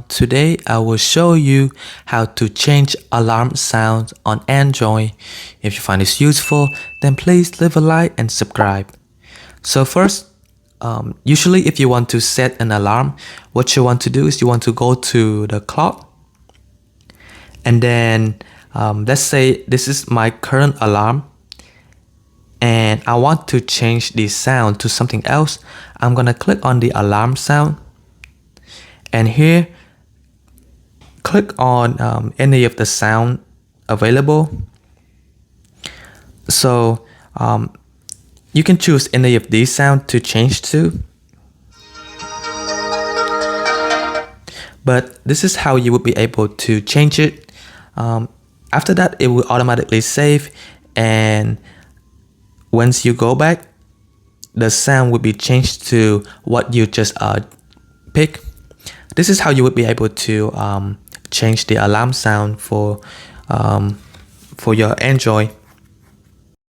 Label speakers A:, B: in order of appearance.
A: Today I will show you how to change alarm sounds on Android. If you find this useful, then please leave a like and subscribe. So first, usually if you want to set an alarm, what you want to do is you want to go to the clock, and then let's say this is my current alarm and I want to change the sound to something else. I'm gonna click on the alarm sound, and here click on any of the sound available. So you can choose any of these sounds to change to, but this is how you would be able to change it. After that, it will automatically save, and once you go back, the sound will be changed to what you just pick. This is how you would be able to change the alarm sound for your Android.